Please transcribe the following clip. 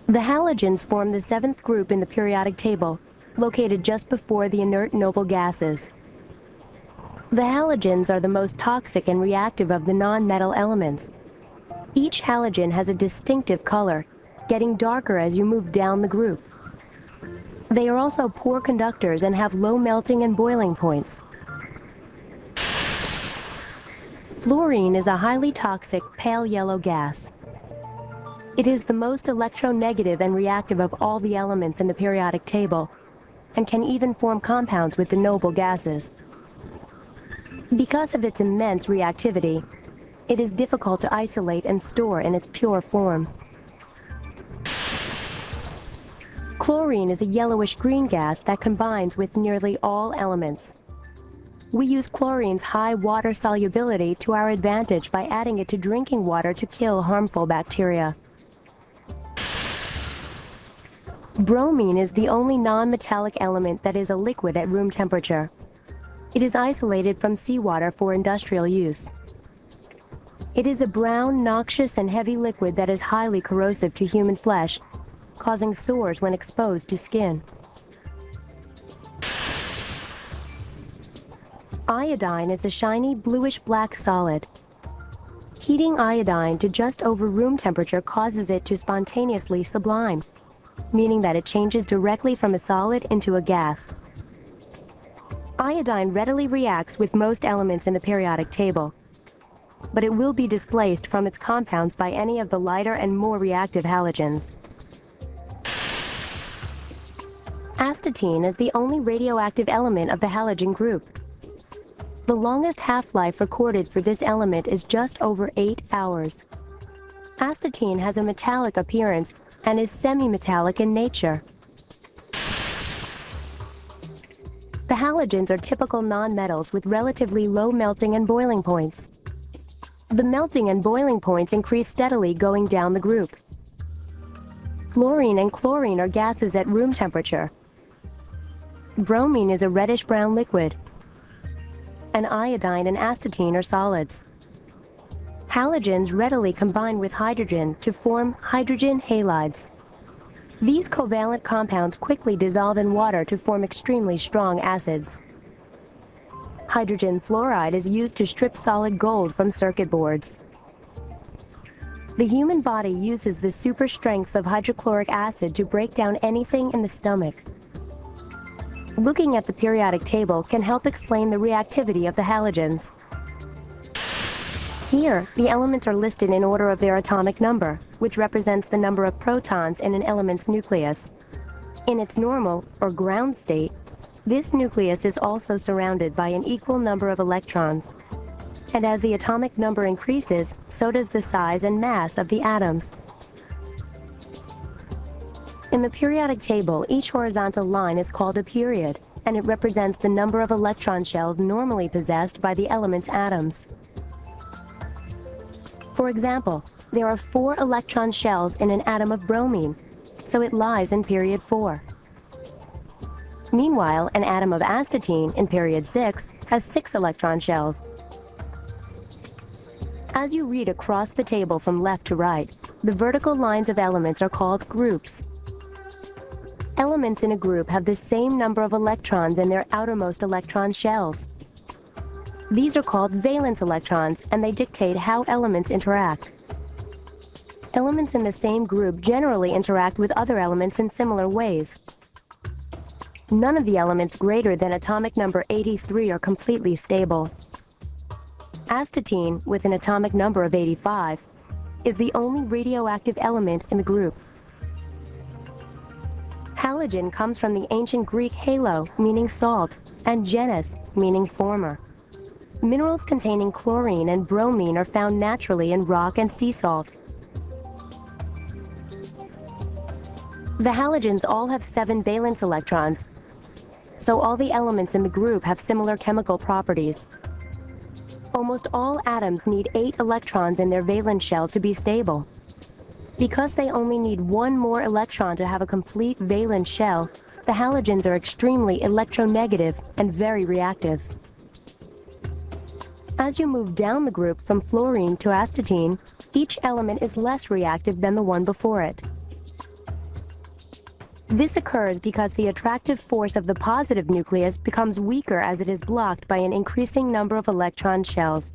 The halogens form the seventh group in the periodic table, located just before the inert noble gases. The halogens are the most toxic and reactive of the non-metal elements. Each halogen has a distinctive color, getting darker as you move down the group. They are also poor conductors and have low melting and boiling points. Fluorine is a highly toxic, pale yellow gas. It is the most electronegative and reactive of all the elements in the periodic table, and can even form compounds with the noble gases. Because of its immense reactivity, it is difficult to isolate and store in its pure form. Chlorine is a yellowish-green gas that combines with nearly all elements. We use chlorine's high water solubility to our advantage by adding it to drinking water to kill harmful bacteria. Bromine is the only non-metallic element that is a liquid at room temperature. It is isolated from seawater for industrial use. It is a brown, noxious, and heavy liquid that is highly corrosive to human flesh, causing sores when exposed to skin. Iodine is a shiny bluish-black solid. Heating iodine to just over room temperature causes it to spontaneously sublime, meaning that it changes directly from a solid into a gas. Iodine readily reacts with most elements in the periodic table, but it will be displaced from its compounds by any of the lighter and more reactive halogens. Astatine is the only radioactive element of the halogen group. The longest half-life recorded for this element is just over 8 hours. Astatine has a metallic appearance and is semi-metallic in nature. The halogens are typical nonmetals with relatively low melting and boiling points. The melting and boiling points increase steadily going down the group. Fluorine and chlorine are gases at room temperature. Bromine is a reddish-brown liquid, and iodine and astatine are solids. Halogens readily combine with hydrogen to form hydrogen halides. These covalent compounds quickly dissolve in water to form extremely strong acids. Hydrogen fluoride is used to strip solid gold from circuit boards. The human body uses the super strength of hydrochloric acid to break down anything in the stomach. Looking at the periodic table can help explain the reactivity of the halogens. Here, the elements are listed in order of their atomic number, which represents the number of protons in an element's nucleus. In its normal, or ground state, this nucleus is also surrounded by an equal number of electrons. And as the atomic number increases, so does the size and mass of the atoms. In the periodic table, each horizontal line is called a period, and it represents the number of electron shells normally possessed by the element's atoms. For example, there are 4 electron shells in an atom of bromine, so it lies in period 4. Meanwhile, an atom of astatine in period 6 has 6 electron shells. As you read across the table from left to right, the vertical lines of elements are called groups. Elements in a group have the same number of electrons in their outermost electron shells. These are called valence electrons, and they dictate how elements interact. Elements in the same group generally interact with other elements in similar ways. None of the elements greater than atomic number 83 are completely stable. Astatine, with an atomic number of 85, is the only radioactive element in the group. Halogen comes from the ancient Greek halo, meaning salt, and genus, meaning former. Minerals containing chlorine and bromine are found naturally in rock and sea salt. The halogens all have 7 valence electrons, so all the elements in the group have similar chemical properties. Almost all atoms need 8 electrons in their valence shell to be stable. Because they only need 1 more electron to have a complete valence shell, the halogens are extremely electronegative and very reactive. As you move down the group from fluorine to astatine, each element is less reactive than the one before it. This occurs because the attractive force of the positive nucleus becomes weaker as it is blocked by an increasing number of electron shells.